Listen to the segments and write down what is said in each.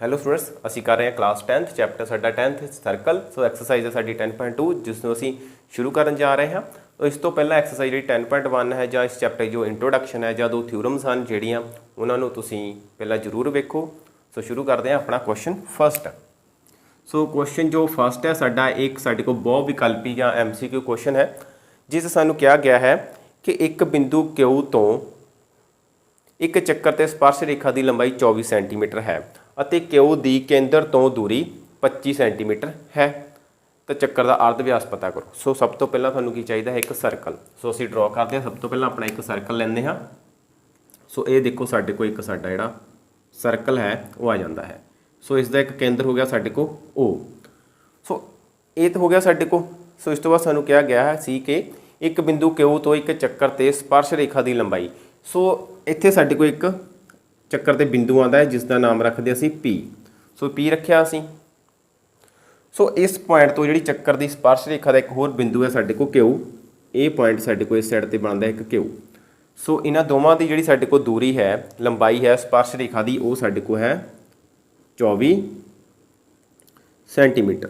Hello students, ਅਸੀਂ ਕਰ ਰਹੇ ਹਾਂ ਕਲਾਸ 10th ਚੈਪਟਰ ਸਾਡਾ 10th ਸਰਕਲ। ਸੋ ਐਕਸਰਸਾਈਜ਼ ਹੈ ਸਾਡੀ 10.2 ਜਿਸ ਨੂੰ ਅਸੀਂ ਸ਼ੁਰੂ ਕਰਨ ਜਾ ਰਹੇ ਹਾਂ। ਇਸ ਤੋਂ ਪਹਿਲਾਂ ਐਕਸਰਸਾਈਜ਼ ਜਿਹੜੀ 10.1 ਹੈ ਜਾਂ ਇਸ ਚੈਪਟਰ ਜੋ ਇੰਟਰੋਡਕਸ਼ਨ ਹੈ ਜਾਂ ਦੋ ਥਿਊਰਮਸ ਹਨ ਜਿਹੜੀਆਂ ਉਹਨਾਂ ਨੂੰ ਤੁਸੀਂ ਪਹਿਲਾਂ ਜ਼ਰੂਰ ਵੇਖੋ। ਸੋ ਸ਼ੁਰੂ ਕਰਦੇ ਹਾਂ ਆਪਣਾ ਕੁਐਸਚਨ ਫਸਟ। ਸੋ ਕੁਐਸਚਨ ਜੋ ਫਸਟ ਹੈ ਸਾਡਾ ਇੱਕ ਸਾਡੇ ਕੋਲ ਬਹੁ ਵਿਕਲਪੀ ਜਾਂ MCQ ਕੁਐਸਚਨ ਹੈ ਜਿਸ ਸਾਨੂੰ ਕਿਹਾ ਗਿਆ ਹੈ ਕਿ ਇੱਕ ਬਿੰਦੂ Q ਤੋਂ ਇੱਕ ਚੱਕਰ ਤੇ ਸਪਰਸ਼ ਰੇਖਾ ਦੀ ਲੰਬਾਈ 24 ਸੈਂਟੀਮੀਟਰ ਹੈ ਅਤੇ Q ਦੀ ਕੇਂਦਰ ਤੋਂ ਦੂਰੀ 25 ਸੈਂਟੀਮੀਟਰ ਹੈ ਤਾਂ ਚੱਕਰ ਦਾ ਅਰਧ ਵਿਆਸ ਪਤਾ ਕਰੋ। ਸੋ ਸਭ ਤੋਂ ਪਹਿਲਾਂ ਤੁਹਾਨੂੰ ਕੀ ਚਾਹੀਦਾ ਹੈ, ਇੱਕ ਸਰਕਲ। ਸੋ ਅਸੀਂ ਡਰਾ ਕਰਦੇ ਹਾਂ। ਸਭ ਤੋਂ ਪਹਿਲਾਂ ਆਪਣਾ ਇੱਕ ਸਰਕਲ ਲੈਂਦੇ ਹਾਂ। ਸੋ ਇਹ ਦੇਖੋ ਸਾਡੇ ਕੋਲ ਇੱਕ ਸਾਡਾ ਜਿਹੜਾ ਸਰਕਲ ਹੈ ਉਹ ਆ ਜਾਂਦਾ ਹੈ। ਸੋ ਇਸ ਦਾ ਇੱਕ ਕੇਂਦਰ ਹੋ ਗਿਆ ਸਾਡੇ ਕੋਲ O। ਸੋ ਇਹ ਤਾਂ ਹੋ ਗਿਆ ਸਾਡੇ ਕੋਲ। ਸੋ ਇਸ ਤੋਂ ਬਾਅਦ ਸਾਨੂੰ ਕਿਹਾ ਗਿਆ ਸੀ ਕਿ ਇੱਕ ਬਿੰਦੂ Q ਤੋਂ ਇੱਕ ਚੱਕਰ ਤੇ ਸਪਰਸ਼ ਰੇਖਾ ਦੀ ਲੰਬਾਈ। ਸੋ ਇੱਥੇ ਸਾਡੇ ਕੋਲ ਇੱਕ ਚੱਕਰ ਤੇ ਬਿੰਦੂ ਆਉਂਦਾ ਹੈ ਜਿਸ ਦਾ ਨਾਮ ਰੱਖਦੇ ਅਸੀਂ P। ਸੋ P ਰੱਖਿਆ ਅਸੀਂ। ਸੋ ਇਸ ਪੁਆਇੰਟ ਤੋਂ ਜਿਹੜੀ ਚੱਕਰ ਦੀ ਸਪਰਸ਼ ਰੇਖਾ ਦਾ ਇੱਕ ਹੋਰ ਬਿੰਦੂ ਹੈ ਸਾਡੇ ਕੋਲ Q। ਇਹ ਪੁਆਇੰਟ ਸਾਡੇ ਕੋਲ ਇਸ ਸਾਈਡ ਤੇ ਬਣਦਾ ਇੱਕ Q। ਸੋ ਇਹਨਾਂ ਦੋਵਾਂ ਦੀ ਜਿਹੜੀ ਸਾਡੇ ਕੋਲ ਦੂਰੀ ਹੈ, ਲੰਬਾਈ ਹੈ ਸਪਰਸ਼ ਰੇਖਾ ਦੀ, ਉਹ ਸਾਡੇ ਕੋਲ ਹੈ 24 ਸੈਂਟੀਮੀਟਰ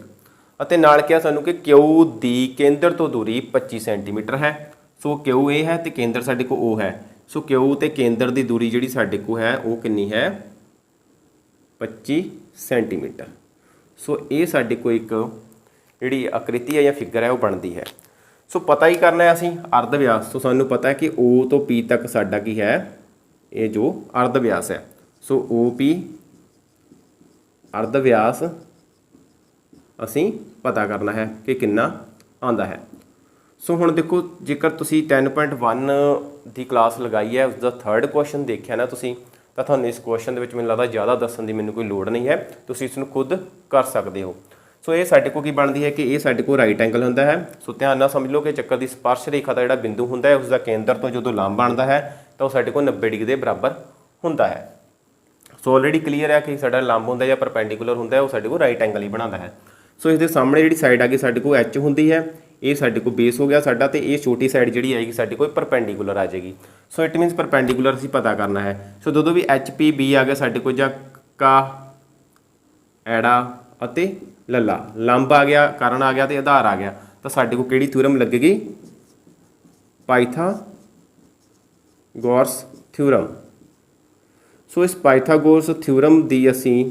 ਅਤੇ ਨਾਲ ਕਿਹਾ ਸਾਨੂੰ ਕਿ Q ਦੀ ਕੇਂਦਰ ਤੋਂ ਦੂਰੀ 25 ਸੈਂਟੀਮੀਟਰ ਹੈ। ਸੋ Q ਇਹ ਹੈ ਤੇ ਕੇਂਦਰ ਸਾਡੇ ਕੋਲ O ਹੈ। ਸੋ Q ਤੇ ਕੇਂਦਰ ਦੀ ਦੂਰੀ ਜਿਹੜੀ ਸਾਡੇ ਕੋਲ ਹੈ ਉਹ ਕਿੰਨੀ ਹੈ? 25 ਸੈਂਟੀਮੀਟਰ। ਸੋ ਇਹ ਸਾਡੇ ਕੋਲ ਇੱਕ ਜਿਹੜੀ ਆਕ੍ਰਿਤੀ ਹੈ ਜਾਂ ਫਿਗਰ ਹੈ ਉਹ ਬਣਦੀ ਹੈ। ਸੋ ਪਤਾ ਹੀ ਕਰਨਾ ਹੈ ਅਸੀਂ ਅਰਧ ਵਿਆਸ। ਸੋ ਸਾਨੂੰ ਪਤਾ ਹੈ ਕਿ O ਤੋਂ P ਤੱਕ ਸਾਡਾ ਕੀ ਹੈ, ਇਹ ਜੋ ਅਰਧ ਵਿਆਸ ਹੈ। ਸੋ OP ਅਰਧ ਵਿਆਸ ਅਸੀਂ ਪਤਾ ਕਰਨਾ ਹੈ ਕਿ ਕਿੰਨਾ ਆਉਂਦਾ ਹੈ। ਸੋ ਹੁਣ ਦੇਖੋ, ਜੇਕਰ ਤੁਸੀਂ 10.1 ਦੀ ਕਲਾਸ ਲਗਾਈ ਹੈ, ਉਸਦਾ ਥਰਡ ਕੁਐਸਚਨ ਦੇਖਿਆ ਨਾ ਤੁਸੀਂ, ਤਾਂ ਤੁਹਾਨੂੰ ਇਸ ਕੁਐਸਚਨ ਦੇ ਵਿੱਚ ਮੈਨੂੰ ਲੱਗਦਾ ਜ਼ਿਆਦਾ ਦੱਸਣ ਦੀ ਮੈਨੂੰ ਕੋਈ ਲੋੜ ਨਹੀਂ ਹੈ। ਤੁਸੀਂ ਇਸ ਨੂੰ ਖੁਦ ਕਰ ਸਕਦੇ ਹੋ। ਸੋ ਇਹ ਸਾਡੇ ਕੋਲ ਕੀ ਬਣਦੀ ਹੈ ਕਿ ਇਹ ਸਾਡੇ ਕੋਲ ਰਾਈਟ ਐਂਗਲ ਹੁੰਦਾ ਹੈ। ਸੋ ਧਿਆਨ ਨਾਲ ਸਮਝ ਲਓ ਕਿ ਚੱਕਰ ਦੀ ਸਪਰਸ਼ ਰੇਖਾ ਦਾ ਜਿਹੜਾ ਬਿੰਦੂ ਹੁੰਦਾ ਹੈ ਉਸਦਾ ਕੇਂਦਰ ਤੋਂ ਜਦੋਂ ਲੰਬ ਬਣਦਾ ਹੈ ਤਾਂ ਉਹ ਸਾਡੇ ਕੋਲ 90 ਡਿਗਰੀ ਦੇ ਬਰਾਬਰ ਹੁੰਦਾ ਹੈ। ਸੋ ਆਲਰੇਡੀ ਕਲੀਅਰ ਹੈ ਕਿ ਸਾਡਾ ਲੰਬ ਹੁੰਦਾ ਜਾਂ ਪਰਪੈਂਡੀਕੂਲਰ ਹੁੰਦਾ ਉਹ ਸਾਡੇ ਕੋਲ ਰਾਈਟ ਐਂਗਲ ਹੀ ਬਣਾਉਂਦਾ ਹੈ। ਸੋ ਇਸ ਦੇ ਸਾਹਮਣੇ ਜਿਹੜੀ ਸਾਈਡ ਆ ਗਈ ਸਾਡੇ ਕੋਲ H ਹੁੰਦੀ ਹੈ। ਇਹ ਸਾਡੇ ਕੋਲ ਬੇਸ ਹੋ ਗਿਆ ਸਾਡਾ, ਤੇ ਇਹ ਛੋਟੀ ਸਾਈਡ ਜਿਹੜੀ ਆਏਗੀ ਸਾਡੇ ਕੋਲ ਪਰਪੈਂਡੀਕੂਲਰ ਆ ਜਾਏਗੀ। ਸੋ ਇਟ ਮੀਨਸ ਪਰਪੈਂਡੀਕੂਲਰ ਅਸੀਂ ਪਤਾ ਕਰਨਾ ਹੈ। ਸੋ ਜਦੋਂ ਵੀ HPB ਆ ਗਿਆ ਸਾਡੇ ਕੋਲ, ਜਾਂ ਕਾ ਐੜਾ ਅਤੇ ਲੱਲਾ, ਲੰਬ ਆ ਗਿਆ, ਕਰਨ ਆ ਗਿਆ ਤੇ ਆਧਾਰ ਆ ਗਿਆ, ਤਾਂ ਸਾਡੇ ਕੋਲ ਕਿਹੜੀ ਥਿਊਰਮ ਲੱਗੇਗੀ? Pythagoras theorem. ਸੋ ਇਸ ਪਾਇਥਾਗੋਰਸ ਥਿਊਰਮ ਦੀ ਅਸੀਂ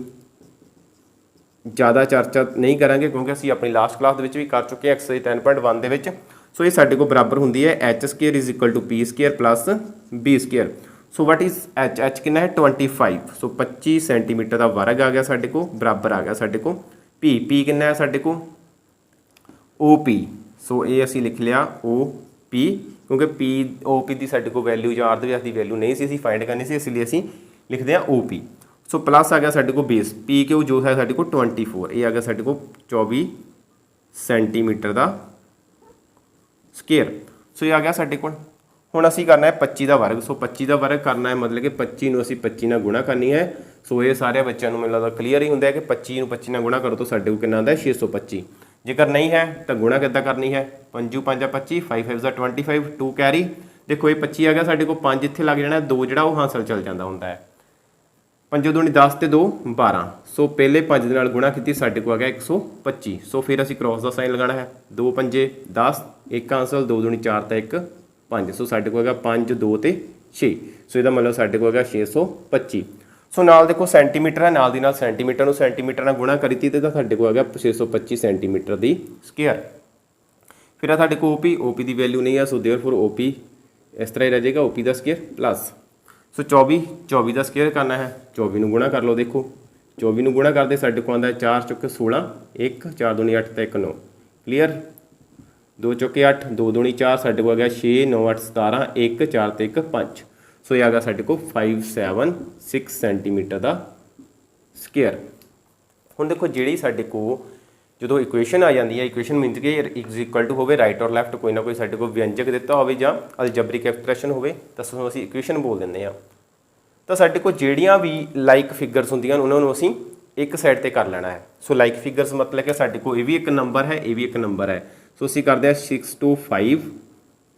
ਜ਼ਿਆਦਾ ਚਰਚਾ ਨਹੀਂ ਕਰਾਂਗੇ ਕਿਉਂਕਿ ਅਸੀਂ ਆਪਣੀ ਲਾਸਟ ਕਲਾਸ ਦੇ ਵਿੱਚ ਵੀ ਕਰ ਚੁੱਕੇ ਹਾਂ ਐਕਸਰਸਾਈਜ਼ 10.1 ਦੇ ਵਿੱਚ। ਸੋ ਇਹ ਸਾਡੇ ਕੋਲ ਬਰਾਬਰ ਹੁੰਦੀ ਹੈ H² = P² + B²। So what is H? H ਕਿੰਨਾ ਹੈ? 25। ਸੋ 25 ਸੈਂਟੀਮੀਟਰ ਦਾ ਵਰਗ ਆ ਗਿਆ ਸਾਡੇ ਕੋਲ, ਬਰਾਬਰ ਆ ਗਿਆ ਸਾਡੇ ਕੋਲ P ਕਿੰਨਾ ਹੈ ਸਾਡੇ ਕੋਲ? OP। ਸੋ ਇਹ ਅਸੀਂ ਲਿਖ ਲਿਆ OP ਕਿਉਂਕਿ OP ਦੀ ਸਾਡੇ ਕੋਲ ਵੈਲਿਊ ਜਾਂ ਅਰਧ ਵਿਆਸ ਦੀ ਵੈਲਿਊ ਨਹੀਂ ਸੀ, ਅਸੀਂ ਫਾਈਂਡ ਕਰਨੀ ਸੀ, ਇਸ ਲਈ ਅਸੀਂ ਲਿਖਦੇ ਹਾਂ OP। ਸੋ ਪਲੱਸ ਆ ਗਿਆ ਸਾਡੇ ਕੋਲ ਬੇਸ PQ ਜੋ ਹੈ ਸਾਡੇ ਕੋਲ 24। ਇਹ ਆ ਗਿਆ ਸਾਡੇ ਕੋਲ 24 ਸੈਂਟੀਮੀਟਰ ਦਾ ਸਕੁਅਰ। ਸੋ ਇਹ ਆ ਗਿਆ ਸਾਡੇ ਕੋਲ। ਹੁਣ ਅਸੀਂ ਕਰਨਾ ਹੈ 25 ਦਾ ਵਰਗ। ਸੋ 25 ਦਾ ਵਰਗ ਕਰਨਾ ਹੈ ਮਤਲਬ ਕਿ 25 ਨੂੰ ਅਸੀਂ 25 ਨਾਲ ਗੁਣਾ ਕਰਨੀ ਹੈ। ਸੋ ਇਹ ਸਾਰੇ ਬੱਚਿਆਂ ਨੂੰ ਮੈਨੂੰ ਲੱਗਦਾ ਕਲੀਅਰ ਹੀ ਹੁੰਦਾ ਹੈ ਕਿ 25 ਨੂੰ 25 ਨਾਲ ਗੁਣਾ ਕਰੋ ਤਾਂ ਸਾਡੇ ਕੋਲ ਕਿੰਨਾ ਆਉਂਦਾ ਹੈ? 625। ਜੇਕਰ ਨਹੀਂ ਹੈ ਤਾਂ ਗੁਣਾ ਕਿੱਦਾਂ ਕਰਨੀ ਹੈ? 5 5 25, 5 5 25, 2 ਕੈਰੀ। ਦੇਖੋ ਇਹ 25 ਆ ਗਿਆ ਸਾਡੇ ਕੋਲ, 5 ਇੱਥੇ ਲੱਗ ਜਾਣਾ, 2 ਜਿਹੜਾ ਉਹ ਹਾਸਲ ਚੱਲ ਜਾਂਦਾ ਹੁੰਦਾ ਹੈ। 5 दूनी 10 ਤੇ 2 12। ਸੋ ਪਹਿਲੇ 5 ਦੇ ਨਾਲ ਗੁਣਾ ਕੀਤੀ, ਸਾਡੇ ਕੋਲ ਆ ਗਿਆ 125। ਸੋ ਫਿਰ ਅਸੀਂ ਕ੍ਰੋਸ ਦਾ ਸਾਈਨ ਲਗਾਉਣਾ ਹੈ। 2 5 10, 1 ਆਂਸਰ, 2 दूनी 4 ਤਾਂ 1 5। ਸੋ ਸਾਡੇ ਕੋਲ ਹੈਗਾ 5 2 ਤੇ 6। ਸੋ ਇਹਦਾ ਮਤਲਬ ਸਾਡੇ ਕੋਲ ਹੈਗਾ 625। ਸੋ ਨਾਲ ਦੇਖੋ ਸੈਂਟੀਮੀਟਰ ਹੈ, ਨਾਲ ਦੀ ਨਾਲ ਸੈਂਟੀਮੀਟਰ ਨੂੰ ਸੈਂਟੀਮੀਟਰ ਨਾਲ ਗੁਣਾ ਕਰੀਤੀ ਤੇ ਤਾਂ ਸਾਡੇ ਕੋਲ ਹੈਗਾ 625 ਸੈਂਟੀਮੀਟਰ ਦੀ ਸਕੁਅਰ। ਫਿਰ ਆ ਸਾਡੇ ਕੋਲ OP ਦੀ ਵੈਲਿਊ ਨਹੀਂ ਹੈ, ਸੋ ਦੇਅਰਫੋਰ OP ਇਸ ਤਰ੍ਹਾਂ ਹੀ ਰਹਿ ਜਾਏਗਾ OP ਦਾ ਸਕੁਅਰ ਪਲੱਸ। ਸੋ 24 ਦਾ ਸਕੁਅਰ ਕਰਨਾ ਹੈ, 24 ਨੂੰ ਗੁਣਾ ਕਰ ਲਓ। ਦੇਖੋ 24 ਨੂੰ ਗੁਣਾ ਕਰਦੇ ਸਾਡੇ ਕੋਲ ਆਉਂਦਾ 4 ਚੁੱਕ 16, 1 4 दूनी 8 ਤਾਂ 1 9। ਕਲੀਅਰ? 2 ਚੁੱਕ 8, 2 दूनी 4, ਸਾਡੇ ਕੋਲ ਆ ਗਿਆ 6 9 8 17, 1 4 ਤੇ 1 5। ਸੋ ਇਹ ਆ ਗਿਆ ਸਾਡੇ ਕੋਲ 576 ਸੈਂਟੀਮੀਟਰ ਦਾ ਸਕੁਅਰ। ਹੁਣ ਦੇਖੋ ਜਿਹੜੀ ਸਾਡੇ ਕੋਲ ਜਦੋਂ ਇਕੁਏਸ਼ਨ ਆ ਜਾਂਦੀ ਹੈ, ਇਕੁਏਸ਼ਨ ਮੀਨਸ ਕਿ = ਹੋਵੇ ਰਾਈਟ ਔਰ ਲੈਫਟ, ਕੋਈ ਨਾ ਕੋਈ ਸਾਡੇ ਕੋਲ ਵਿਅੰਜਕ ਦਿੱਤਾ ਹੋਵੇ ਜਾਂ ਅਲਜਬਰਿਕ ਐਕਸਪ੍ਰੈਸ਼ਨ ਹੋਵੇ ਤਾਂ ਅਸੀਂ ਇਕੁਏਸ਼ਨ ਬੋਲ ਦਿੰਦੇ ਹਾਂ। ਤਾਂ ਸਾਡੇ ਕੋਲ ਜਿਹੜੀਆਂ ਵੀ ਲਾਈਕ ਫਿਗਰਸ ਹੁੰਦੀਆਂ ਉਹਨਾਂ ਨੂੰ ਅਸੀਂ ਇੱਕ ਸਾਈਡ ਤੇ ਕਰ ਲੈਣਾ ਹੈ। ਸੋ ਲਾਈਕ ਫਿਗਰਸ ਮਤਲਬ ਕਿ ਸਾਡੇ ਕੋਲ ਇਹ ਵੀ ਇੱਕ ਨੰਬਰ ਹੈ, ਇਹ ਵੀ ਇੱਕ ਨੰਬਰ ਹੈ। ਸੋ ਅਸੀਂ ਕਰਦੇ ਹਾਂ 625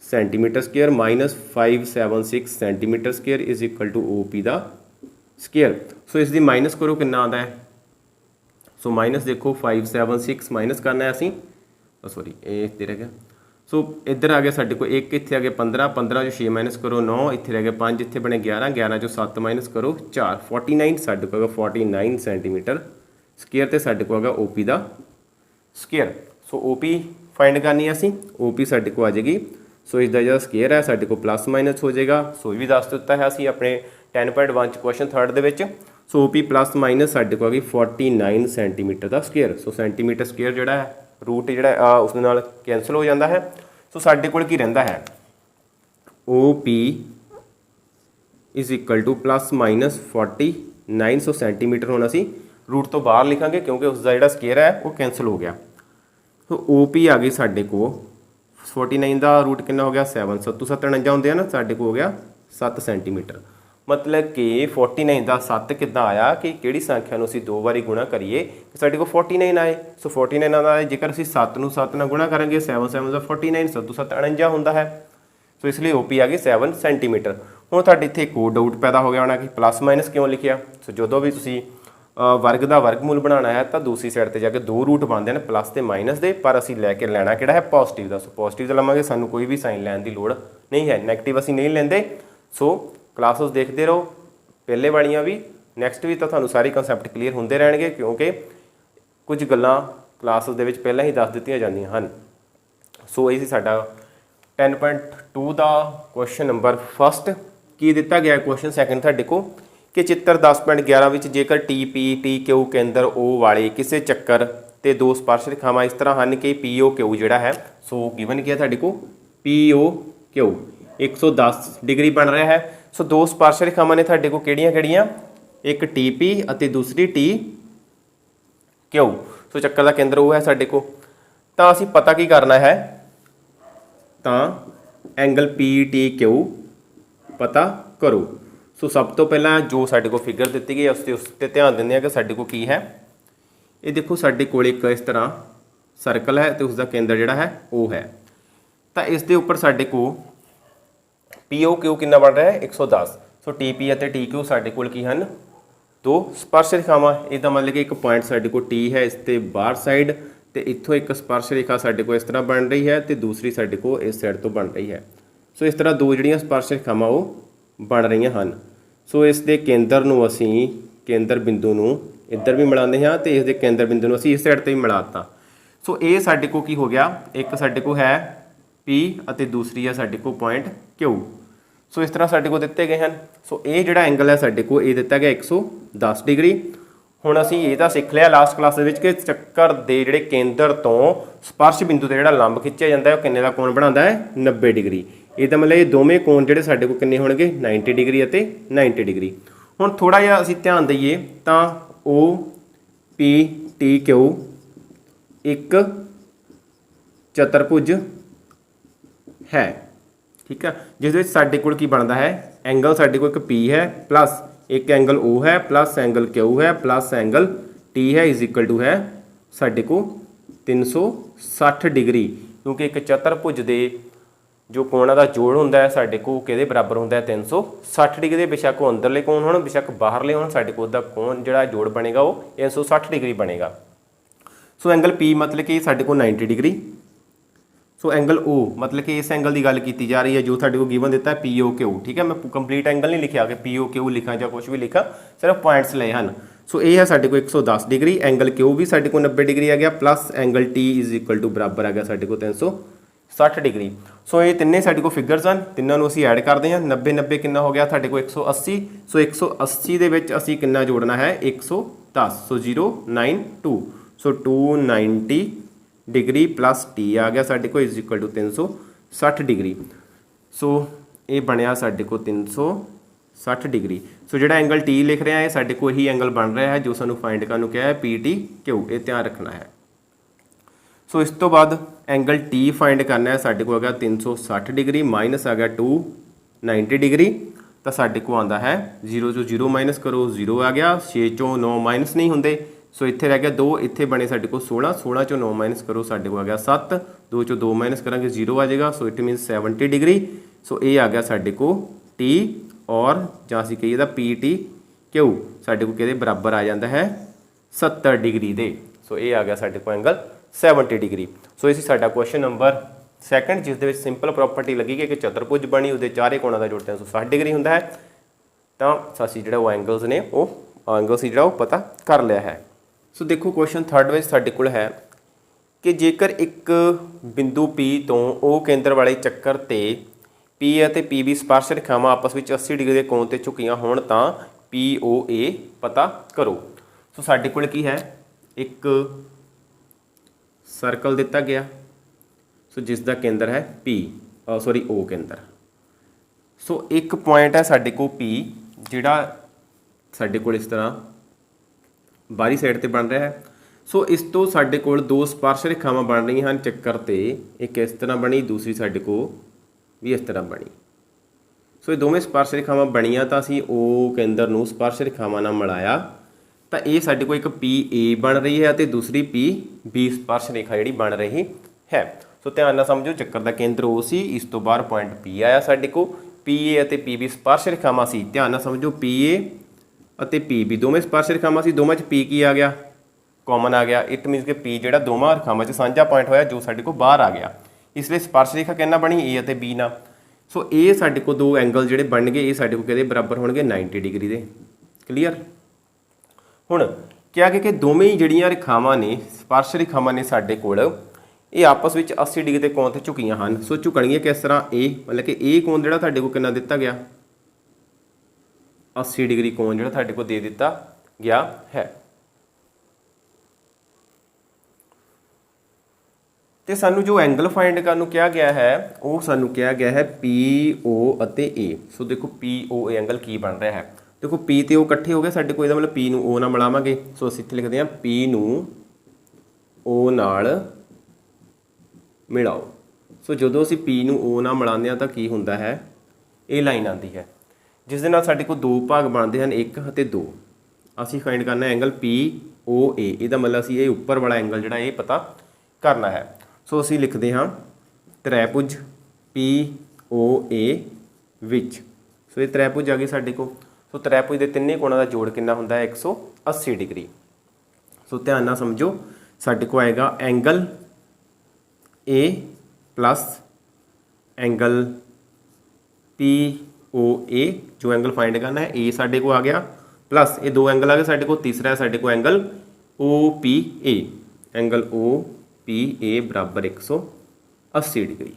centimetre square minus 576 centimetre square = OP ਦਾ ਸਕੁਅਰ। ਸੋ ਇਸ ਦੀ ਮਾਈਨਸ ਕਰੋ, ਕਿੰਨਾ ਆਉਂਦਾ ਹੈ? ਸੋ ਮਾਈਨਸ ਦੇਖੋ 5 7 6 ਮਾਈਨਸ ਕਰਨਾ ਹੈ ਅਸੀਂ, ਸੌਰੀ ਇਹ ਇੱਥੇ ਰਹਿ ਗਿਆ। ਸੋ ਇੱਧਰ ਆ ਗਿਆ ਸਾਡੇ ਕੋਲ 1, ਇੱਥੇ ਆ ਗਿਆ 15, 15 ਚੋਂ 6 ਮਾਈਨਸ ਕਰੋ 9, ਇੱਥੇ ਰਹਿ ਗਿਆ 5, ਇੱਥੇ ਬਣੇ 11, 11 ਚੋਂ 7 ਮਾਈਨਸ ਕਰੋ 4, 49 ਸਾਡੇ ਕੋਲ ਹੈਗਾ 49 ਸੈਂਟੀਮੀਟਰ ਸਕੁਅਰ, ਤੇ ਸਾਡੇ ਕੋਲ ਹੈਗਾ OP ਦਾ ਸਕੁਅਰ। ਸੋ OP ਫਾਈਂਡ ਕਰਨੀ ਹੈ ਅਸੀਂ, OP ਸਾਡੇ ਕੋਲ ਆ ਜਾਏਗੀ। ਸੋ ਇਸ ਦਾ ਜਿਹੜਾ ਸਕੁਅਰ ਹੈ ਸਾਡੇ ਕੋਲ ਪਲੱਸ ਮਾਈਨਸ ਹੋ ਜਾਏਗਾ। ਸੋ ਇਹ ਵੀ ਦੱਸ ਦਿੱਤਾ ਹੈ ਅਸੀਂ ਆਪਣੇ 10.1 ਕੁਐਸਚਨ 3 ਦੇ ਵਿੱਚ। ਸੋ OP ਪਲੱਸ ਮਾਈਨਸ ਸਾਡੇ ਕੋਲ ਆ ਗਈ 49 ਸੈਂਟੀਮੀਟਰ ਦਾ ਸਕੁਅਰ। ਸੋ ਸੈਂਟੀਮੀਟਰ ਸਕੁਅਰ ਜਿਹੜਾ ਹੈ ਰੂਟ ਜਿਹੜਾ ਉਸ ਦੇ ਨਾਲ ਕੈਂਸਲ ਹੋ ਜਾਂਦਾ ਹੈ। ਸੋ ਸਾਡੇ ਕੋਲ ਕੀ ਰਹਿੰਦਾ ਹੈ, OP is equal two plus minus 49। So centimetre ਹੁਣ ਅਸੀਂ ਰੂਟ ਤੋਂ ਬਾਹਰ ਲਿਖਾਂਗੇ ਕਿਉਂਕਿ ਉਸ ਦਾ ਜਿਹੜਾ ਸਕੁਅਰ ਹੈ ਉਹ ਕੈਂਸਲ ਹੋ ਗਿਆ। ਸੋ OP ਆ ਗਈ ਸਾਡੇ ਕੋਲ 49 ਦਾ ਰੂਟ ਕਿੰਨਾ ਹੋ ਗਿਆ 7, 7 7 49 ਹੁੰਦੇ ਆ ਨਾ, ਸਾਡੇ ਕੋਲ ਹੋ ਗਿਆ 7 ਸੈਂਟੀਮੀਟਰ। ਮਤਲਬ ਕਿ 49 ਦਾ 7 ਕਿੱਦਾਂ ਆਇਆ ਕਿ ਕਿਹੜੀ ਸੰਖਿਆ ਨੂੰ ਅਸੀਂ 2 ਵਾਰੀ ਗੁਣਾ ਕਰੀਏ ਸਾਡੇ ਕੋਲ 49 ਆਏ। ਸੋ 49 ਦਾ ਜੇਕਰ ਅਸੀਂ 7 ਨੂੰ 7 ਨਾਲ ਗੁਣਾ ਕਰਾਂਗੇ 7 7 ਦਾ 49, 7 7 49 ਹੁੰਦਾ ਹੈ। ਸੋ ਇਸ ਲਈ OP ਆ ਗਈ 7 ਸੈਂਟੀਮੀਟਰ। ਹੁਣ ਤੁਹਾਡੇ ਇੱਥੇ ਇੱਕ ਹੋਰ ਡਾਊਟ ਪੈਦਾ ਹੋ ਗਿਆ ਹੋਣਾ ਕਿ ਪਲੱਸ ਮਾਈਨਸ ਕਿਉਂ ਲਿਖਿਆ। ਸੋ ਜਦੋਂ ਵੀ ਤੁਸੀਂ ਵਰਗ ਦਾ ਵਰਗਮੂਲ ਬਣਾਉਣਾ ਹੈ ਤਾਂ ਦੂਸਰੀ ਸਾਈਡ ਤੇ ਜਾ ਕੇ 2 ਰੂਟ ਬਣਦੇ ਨੇ ਪਲੱਸ ਤੇ ਮਾਈਨਸ ਦੇ, ਪਰ ਅਸੀਂ ਲੈ ਕੇ ਲੈਣਾ ਕਿਹੜਾ ਹੈ ਪੋਜ਼ਿਟਿਵ ਦਾ। ਸੋ ਪੋਜ਼ਿਟਿਵ ਦਾ ਲਵਾਂਗੇ, ਸਾਨੂੰ ਕੋਈ ਵੀ ਸਾਈਨ ਲੈਣ ਦੀ ਲੋੜ ਨਹੀਂ ਹੈ, ਨੈਗੇਟਿਵ ਅਸੀਂ ਨਹੀਂ ਲੈਂਦੇ। ਸੋ ਕਲਾਸਿਸ ਦੇਖਦੇ ਰਹੋ, ਪਹਿਲੇ ਵਾਲੀਆਂ ਵੀ ਨੈਕਸਟ ਵੀ, ਤਾਂ ਤੁਹਾਨੂੰ ਸਾਰੇ ਕਨਸੈਪਟ ਕਲੀਅਰ ਹੁੰਦੇ ਰਹਿਣਗੇ ਕਿਉਂਕਿ ਕੁਝ ਗੱਲਾਂ ਕਲਾਸਿਸ ਦੇ ਵਿੱਚ ਪਹਿਲਾਂ ਹੀ ਦੱਸ ਦਿੱਤੀਆਂ ਜਾਂਦੀਆਂ ਹਨ। ਸੋ ਇਹ ਸੀ ਸਾਡਾ 10.2 ਦਾ ਕੁਐਸਚਨ ਨੰਬਰ ਫਸਟ। ਕੀ ਦਿੱਤਾ ਗਿਆ ਕੁਐਸਚਨ ਸੈਕੰਡ ਤੁਹਾਡੇ ਕੋਲ ਕਿ ਚਿੱਤਰ 10.11 ਵਿੱਚ ਜੇਕਰ TQ ਕੇਂਦਰ O ਵਾਲੇ ਕਿਸੇ ਚੱਕਰ ਤੇ 2 ਸਪਰਸ਼ ਰੇਖਾਵਾਂ ਇਸ ਤਰ੍ਹਾਂ ਹਨ ਕਿ POQ ਜਿਹੜਾ ਹੈ, ਸੋ ਗਿਵਨ ਕੀ ਹੈ ਤੁਹਾਡੇ ਕੋਲ POQ 110 ਡਿਗਰੀ ਬਣ ਰਿਹਾ ਹੈ। ਸੋ 2 ਸਪਰਸ਼ ਰੇਖਾਵਾਂ ਨੇ ਤੁਹਾਡੇ ਕੋਲ ਕਿਹੜੀਆਂ, ਇੱਕ TP ਅਤੇ ਦੂਸਰੀ TQ। ਸੋ ਚੱਕਰ ਦਾ ਕੇਂਦਰ ਉਹ ਹੈ ਸਾਡੇ ਕੋਲ। ਤਾਂ ਅਸੀਂ ਪਤਾ ਕੀ ਕਰਨਾ ਹੈ, ਤਾਂ ਐਂਗਲ PTQ ਪਤਾ ਕਰੋ। ਸੋ ਸਭ ਤੋਂ ਪਹਿਲਾਂ ਜੋ ਸਾਡੇ ਕੋਲ ਫਿਗਰ ਦਿੱਤੀ ਗਈ ਉਸ 'ਤੇ ਧਿਆਨ ਦਿੰਦੇ ਹਾਂ ਕਿ ਸਾਡੇ ਕੋਲ ਕੀ ਹੈ। ਇਹ ਦੇਖੋ ਸਾਡੇ ਕੋਲ ਇੱਕ ਇਸ ਤਰ੍ਹਾਂ ਸਰਕਲ ਹੈ ਤੇ ਉਸ ਦਾ ਕੇਂਦਰ ਜਿਹੜਾ ਹੈ ਉਹ ਹੈ। ਤਾਂ ਇਸ ਦੇ ਉੱਪਰ ਸਾਡੇ ਕੋਲ POQ ਕਿੰਨਾ ਬਣ ਰਿਹਾ ਹੈ 110। ਸੋ TP ਅਤੇ TQ ਸਾਡੇ ਕੋਲ ਕੀ ਹਨ 2 ਸਪਰਸ਼ ਰੇਖਾਵਾਂ। ਇਹਦਾ ਮਤਲਬ ਕਿ ਇੱਕ ਪੁਆਇੰਟ ਸਾਡੇ ਕੋਲ T ਹੈ ਇਸ ਤੇ ਬਾਹਰ ਸਾਈਡ, ਤੇ ਇੱਥੋਂ ਇੱਕ ਸਪਰਸ਼ ਰੇਖਾ ਸਾਡੇ ਕੋਲ ਇਸ ਤਰ੍ਹਾਂ ਬਣ ਰਹੀ ਹੈ ਤੇ ਦੂਸਰੀ ਸਾਡੇ ਕੋਲ ਇਸ ਸਾਈਡ ਤੋਂ ਬਣ ਰਹੀ ਹੈ। ਸੋ ਇਸ ਤਰ੍ਹਾਂ 2 ਜਿਹੜੀਆਂ ਸਪਰਸ਼ ਰੇਖਾਵਾਂ ਉਹ ਬਣ ਰਹੀਆਂ ਹਨ। ਸੋ ਇਸ ਦੇ ਕੇਂਦਰ ਨੂੰ ਅਸੀਂ ਕੇਂਦਰ ਬਿੰਦੂ ਨੂੰ ਇੱਧਰ ਵੀ ਮਿਲਾਉਂਦੇ ਹਾਂ ਤੇ ਇਸ ਦੇ ਕੇਂਦਰ ਬਿੰਦੂ ਨੂੰ ਅਸੀਂ ਇਸ ਸਾਈਡ 'ਤੇ ਵੀ ਮਿਲਾਤਾ। ਸੋ ਇਹ ਸਾਡੇ ਕੋਲ ਕੀ ਹੋ ਗਿਆ, ਇੱਕ ਸਾਡੇ ਕੋਲ ਹੈ P ਅਤੇ ਦੂਸਰੀ ਹੈ ਸਾਡੇ ਕੋਲ ਪੁਆਇੰਟ Q। ਸੋ ਇਸ ਤਰ੍ਹਾਂ ਸਾਡੇ ਕੋਲ ਦਿੱਤੇ ਗਏ ਹਨ। ਸੋ ਇਹ ਜਿਹੜਾ ਐਂਗਲ ਹੈ ਸਾਡੇ ਕੋਲ ਇਹ ਦਿੱਤਾ ਗਿਆ 110 ਡਿਗਰੀ। ਹੁਣ ਅਸੀਂ ਇਹ ਤਾਂ ਸਿੱਖ ਲਿਆ ਲਾਸਟ ਕਲਾਸ ਦੇ ਵਿੱਚ ਕਿ ਚੱਕਰ ਦੇ ਜਿਹੜੇ ਕੇਂਦਰ ਤੋਂ ਸਪਰਸ਼ ਬਿੰਦੂ ਤੇ ਜਿਹੜਾ ਲੰਬ ਖਿੱਚਿਆ ਜਾਂਦਾ ਹੈ ਉਹ ਕਿੰਨੇ ਦਾ ਕੋਣ ਬਣਾਉਂਦਾ ਹੈ 90 ਡਿਗਰੀ। ਇਹਦਾ ਮਤਲਬ ਇਹ ਦੋਵੇਂ ਕੋਣ ਜਿਹੜੇ ਸਾਡੇ ਕੋਲ ਕਿੰਨੇ ਹੋਣਗੇ 90 ਡਿਗਰੀ ਅਤੇ 90 ਡਿਗਰੀ। ਹੁਣ ਥੋੜਾ ਜਿਹਾ ਅਸੀਂ ਧਿਆਨ ਦਈਏ ਤਾਂ OPTQ ਇੱਕ ਚਤੁਰਭੁਜ ਹੈ, ਠੀਕ ਹੈ, ਜਿਸ ਵਿੱਚ ਸਾਡੇ ਕੋਲ ਕੀ ਬਣਦਾ ਹੈ ਐਂਗਲ ਸਾਡੇ ਕੋਲ ਇੱਕ P ਹੈ ਪਲੱਸ ਇੱਕ ਐਂਗਲ O ਹੈ ਪਲੱਸ ਐਂਗਲ Q ਹੈ ਪਲੱਸ ਐਂਗਲ T ਹੈ ਇਜ਼ ਇਕੁਅਲ ਟੂ ਹੈ ਸਾਡੇ ਕੋਲ 360 ਡਿਗਰੀ। ਕਿਉਂਕਿ ਇੱਕ ਚਤੁਰਭੁਜ ਦੇ ਜੋ ਕੋਣਾਂ ਦਾ ਜੋੜ ਹੁੰਦਾ ਹੈ ਸਾਡੇ ਕੋਲ ਕਿਹਦੇ ਬਰਾਬਰ ਹੁੰਦਾ ਹੈ 360 ਡਿਗਰੀ ਦੇ। ਬੇਸ਼ੱਕ ਉਹ ਅੰਦਰਲੇ ਕੋਣ ਹੋਣ ਬੇਸ਼ੱਕ ਬਾਹਰਲੇ ਹੋਣ, ਸਾਡੇ ਕੋਲ ਦਾ ਕੋਣ ਜਿਹੜਾ ਜੋੜ ਬਣੇਗਾ ਉਹ 360 ਡਿਗਰੀ ਬਣੇਗਾ। ਸੋ ਐਂਗਲ P ਮਤਲਬ ਕਿ ਸਾਡੇ ਕੋਲ 90 ਡਿਗਰੀ। ਸੋ ਐਂਗਲ O ਮਤਲਬ ਕਿ ਇਸ ਐਂਗਲ ਦੀ ਗੱਲ ਕੀਤੀ ਜਾ ਰਹੀ ਹੈ ਜੋ ਸਾਡੇ ਕੋਲ ਗਿਵਨ ਦਿੱਤਾ ਹੈ POQ, ਠੀਕ ਹੈ। ਮੈਂ ਕੰਪਲੀਟ ਐਂਗਲ ਨਹੀਂ ਲਿਖਿਆ ਕਿ POQ ਲਿਖਾਂ ਜਾਂ ਕੁਝ ਵੀ ਲਿਖਾਂ, ਸਿਰਫ ਪੁਆਇੰਟਸ ਲਏ ਹਨ। ਸੋ ਇਹ ਹੈ ਸਾਡੇ ਕੋਲ 110 ਡਿਗਰੀ, ਐਂਗਲ Q ਵੀ ਸਾਡੇ ਕੋਲ 90 ਡਿਗਰੀ ਆ ਗਿਆ plus angle T is equal to ਬਰਾਬਰ ਆ ਗਿਆ ਸਾਡੇ ਕੋਲ 360 ਡਿਗਰੀ। ਸੋ ਇਹ ਤਿੰਨੇ ਸਾਡੇ ਕੋਲ ਫਿਗਰਸ ਹਨ, ਤਿੰਨਾਂ ਨੂੰ ਅਸੀਂ ਐਡ ਕਰਦੇ ਹਾਂ। 90 90 ਕਿੰਨਾ ਹੋ ਗਿਆ ਸਾਡੇ ਕੋਲ 180। ਸੋ 180 ਦੇ ਵਿੱਚ ਅਸੀਂ ਕਿੰਨਾ ਜੋੜਨਾ ਹੈ 110। ਸੋ 092 ਸੋ 290 ਡਿਗਰੀ ਪਲੱਸ T ਆ ਗਿਆ ਸਾਡੇ ਕੋਲ is equal to 360 degree. So ਇਹ ਬਣਿਆ ਸਾਡੇ ਕੋਲ 360 ਡਿਗਰੀ। ਸੋ ਜਿਹੜਾ ਐਂਗਲ T ਲਿਖ ਰਿਹਾ ਹੈ ਸਾਡੇ ਕੋਲ ਇਹੀ ਐਂਗਲ ਬਣ ਰਿਹਾ ਹੈ ਜੋ ਸਾਨੂੰ ਫਾਈਂਡ ਕਰਨ ਨੂੰ ਕਿਹਾ ਹੈ PTQ, ਇਹ ਧਿਆਨ ਰੱਖਣਾ ਹੈ। ਸੋ ਇਸ ਤੋਂ ਬਾਅਦ ਐਂਗਲ T ਫਾਈਂਡ ਕਰਨਾ ਹੈ ਸਾਡੇ ਕੋਲ ਆ ਗਿਆ 360 ਡਿਗਰੀ ਮਾਈਨਸ ਆ ਗਿਆ 290 ਡਿਗਰੀ। ਤਾਂ ਸਾਡੇ ਕੋਲ ਆਉਂਦਾ ਹੈ 0 ਚੋਂ 0 ਮਾਈਨਸ ਕਰੋ 0 ਆ ਗਿਆ, 6 ਚੋਂ 9 ਮਾਈਨਸ ਨਹੀਂ ਹੁੰਦੇ। ਸੋ ਇੱਥੇ ਰਹਿ ਗਿਆ 2, ਇੱਥੇ ਬਣੇ ਸਾਡੇ ਕੋਲ 16, 16 ਚੋਂ 9 ਮਾਈਨਸ ਕਰੋ ਸਾਡੇ ਕੋਲ ਆ ਗਿਆ 7, 2 ਚੋਂ 2 ਮਾਈਨਸ ਕਰਾਂਗੇ 0 ਆ ਜਾਏਗਾ। So it means 70 degree. So ਇਹ ਆ ਗਿਆ ਸਾਡੇ ਕੋਲ T ਔਰ ਜਾਂ ਅਸੀਂ ਕਹੀਏ ਤਾਂ PTQ ਸਾਡੇ ਕੋਲ ਕਿਹਦੇ ਬਰਾਬਰ ਆ ਜਾਂਦਾ ਹੈ 70 डिग्री दे। सो ये आ गया साडे कोल एंगल 70 डिग्री। सो ये सी साडा क्वेश्चन नंबर सैकंड, जिस दे विच सिंपल प्रॉपर्टी लगी कि चतुर्भुज बनी उसके चारे कोणों का जोड़ 360 डिग्री हुंदा है। तो असीं जिहड़ा वो एंगल्स ने वो एंगल सी जिहड़ा वो पता कर लिया है। सो देखो क्वेश्चन थर्ड विच साडे कोल है कि जेकर एक बिंदु P तो O केंद्र वाले चक्कर ते P ਅਤੇ PB स्पर्श रेखावां आपस में 80 डिग्री के कोण ते झुकीਆਂ होण तां POA पता करो। सो साडे कोल की है, एक सर्कल दिता गया, सो जिसका केंद्र है O केंद्र। सो एक पॉइंट है साडे को P जिहड़ा साडे कोल इस तरह बाहरी साइड ते बन रहा है। सो इस तो साडे कोल दो स्पर्श रेखावां बन रही हैं चक्कर ते, एक इस तरह बनी, दूसरी साडे को भी इस तरह बनी। सो ये दोवें स्पर्श रेखावां बनियां तां असीं O केंद्र नूं स्पर्श रेखावां नाल मिलाया तां ये साडे कोल एक PA बन रही है ते दूसरी PB स्पर्श रेखा जिहड़ी बन रही है। सो ध्यान नाल समझो, चक्कर दा केंद्र O सी, इस तो बाहर पॉइंट P आया साडे को, PA ਅਤੇ PB स्पर्श रेखावां सी। ध्यान नाल समझो, PA ਅਤੇ PB दोवें स्पर्श रेखावां सी, दोवां 'ਚ P की आ गया, कॉमन आ गया। इट मीनस कि P जिहड़ा दोवां रेखावां 'ਚ साझा पॉइंट होया जो साडे को बाहर आ गया, इसलिए स्पर्श रेखा किहना बनी A ਅਤੇ B नाल। सो ये साडे को दो एंगल जिहड़े बन गए ये साडे को किहदे बराबर होणगे 90 डिग्री दे। क्लीयर। हुण क्या कि दोवें ही जिहड़ियां रेखावां ने स्पर्श रेखावां ने साडे कोल ये आपस में 80 डिग्री के कोण ते झुकीਆਂ ਹਨ। सो झुकणगीਆਂ किस तरह, ए मतलब कि ए कोण जिहड़ा तुहाडे कोल कितना दिता गया 80 डिग्री कोण जिहड़ा तुहाडे कोल दे दिता गया है। तो सानू जो एंगल फाइंड करने को कहा गया है वो सानू कहा गया है PO ਅਤੇ A। सो देखो POA एंगल की बन रहा है, देखो P ਤੇ O इकट्ठे हो गए साडे कोल, मतलब P ਨੂੰ O ਨਾਲ ਮਿਲਾਵਾਂਗੇ। सो ਅਸੀਂ ਇੱਥੇ ਲਿਖਦੇ ਹਾਂ P ਨੂੰ O ਨਾਲ मिलाओ। सो जो असी P ਨੂੰ O ਨਾਲ ਮਿਲਾਉਂਦੇ ਹਾਂ ਤਾਂ ਕੀ ਹੁੰਦਾ है, ਇਹ ਲਾਈਨ ਆਉਂਦੀ है जिस दे नाल साडे कोल दो भाग बनते हैं, 1 ਅਤੇ 2। ਅਸੀਂ फाइंड करना एंगल POA, ਇਹਦਾ मतलब ਅਸੀਂ ਇਹ ਉੱਪਰ वाला एंगल ਜਿਹੜਾ ਇਹ पता करना है। सो असी लिखते हाँ त्रिभुज POA विच। सो ये त्रिभुज आ गई साडे को। सो त्रिभुज के तिन्ने कोणों का जोड़ कितना हुंदा है 180 डिग्री। सो ध्यान नाल समझो, साडे को आएगा angle A plus angle POA, जो एंगल फाइंड करना है A साडे को आ गया, प्लस ये दो एंगल आ गए साडे को, तीसरा है साडे को एंगल OPA, एंगल OPA बराबर 180 डिग्री।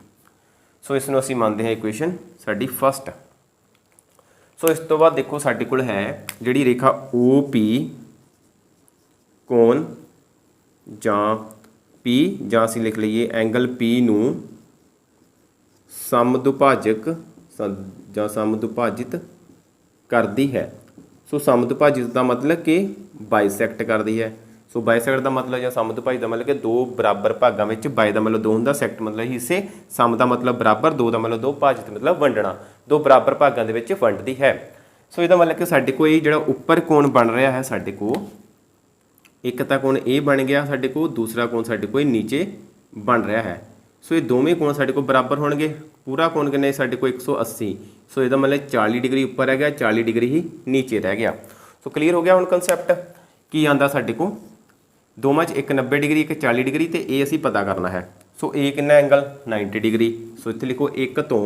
सो इसनूं असीं मानते हैं इक्वेशन साडी फस्ट। सो इस तो बाद देखो साडे कोल है जिहड़ी रेखा OP कोण जां P, जां असीं लिख लईए एंगल P नूं समदुभाजक जां समदुभाजित करती है। सो समदुभाजित का मतलब कि बाइसैक्ट करती है। सो बाइसैक्ट का मतलब या समदुभाजित का मतलब कि दो बराबर भागों में, बाई का मतलब दो होंदा, सैक्ट मतलब हिस्से, सम का मतलब बराबर, दो का मतलब दो, भाजित मतलब वंडना, दो बराबर भागों के वंडती है। सो इसका मतलब कि साडे को ये जिहड़ा उपर कोण बन रहा है साडे को, एक तां कोण ए बन गया साडे को, दूसरा कोण साडे को नीचे बन रहा है। सो ये दोवें कोण साडे को बराबर होणगे। पूरा कोण कितना साडे को 180। सो इसका मतलब 40 डिग्री उपर रह गया, 40 डिग्री ही नीचे रह गया। सो क्लीयर हो गया हुण कंसैप्ट की आंदा साडे को दोवां 'च, एक 90 डिग्री एक 40 डिग्री, तो ये असीं पता करना है। सो ए कितना एंगल 90 डिग्री। सो इत्थे लिखो एक तो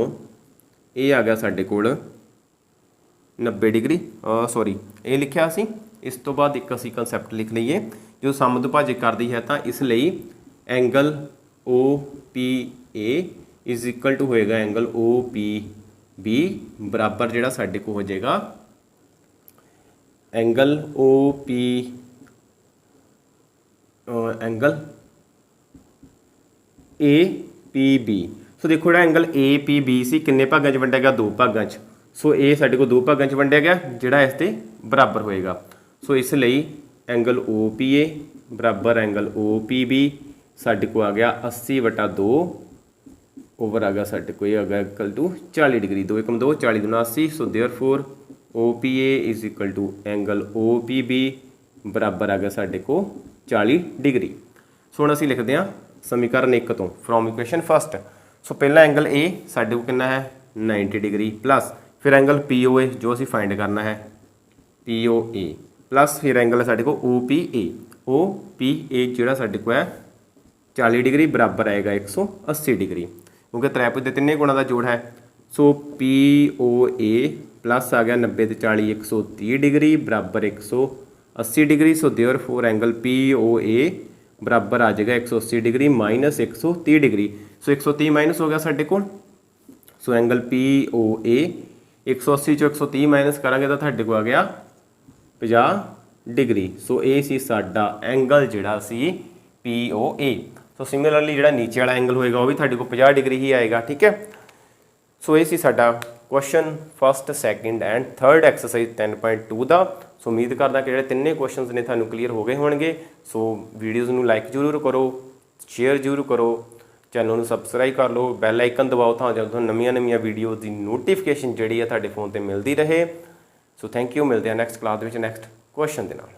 ये आ गया साडे कोल 90 डिग्री, सॉरी ये लिखिया असीं। इस तो बाद एक असीं कंसैप्ट लिख लईए जो समदुभाजित करती है, तो इसलिए angle OPA is equal to होएगा एंगल OPB बराबर जिहड़ा साडे को हो जाएगा एंगल एंगल APB। सो देखो जिहड़ा एंगल APB सी किन्ने भागां 'च वंडिया गया, दो भागां 'च। सो ये साडे को दो भागां 'च वंडिया गया जिहड़ा इस ते बराबर होएगा। सो इसलिए एंगल OPA बराबर एंगल OPB साडे को आ गया 80/2 ओवर आ गया साडे को ये आ गया equal to 40 degree. 2 × 2 40 × 80। So therefore OPA is equal to angle OPB बराबर आ गया साडे को 40 डिग्री। सो हुण असीं लिखते हैं समीकरण 1 तो फ्रॉम इक्वेशन फस्ट। सो पहला एंगल A साडे को कितना है 90 डिग्री, प्लस फिर एंगल POA जो असीं फाइंड करना है POA प्लस फिर एंगल है साढ़े को ओ पी ए जोड़ा साढ़े को है 40 डिग्री बराबर आएगा 180 डिग्री, क्योंकि त्रिभुज के तिने गुणों का जोड़ है। सो पी ओ ए प्लस आ गया 90 ते 40 130 डिग्री बराबर 180 degree. So there four angle P O A बराबर आ जाएगा 180 degree minus 130 degree. So 130 minus हो गया साढ़े को। सो एंगल पी ओ ए 180 चो 130 माइनस करांगे तो साढ़े को आ गया 50 डिग्री। सो ये सी साडा एंगल जिहड़ा सी पी ओ ए। सो सिमिलरली जिहड़ा नीचे वाला एंगल होएगा वो भी साढ़े को 50 डिग्री ही आएगा, ठीक है। सो ये सी साडा question first second and third exercise 10.2 का। सो उम्मीद करदा कि जिहड़े तिन्ने क्वेश्चनस ने तुहानूं क्लीयर हो गए होणगे। सो वीडियोज़ नूं लाइक जरूर करो, शेयर जरूर करो, चैनल नूं सबसक्राइब कर लो, बैल आइकन दबाओ तां जो तुहानूं नवीं वीडियोज़ की नोटिफिकेशन जिहड़ी है तुहाडे फोन ते मिलदी रहे। सो थैंक यू, मिलते हैं नैक्सट क्लास दे विच नैक्सट क्वेश्चन दे नाल।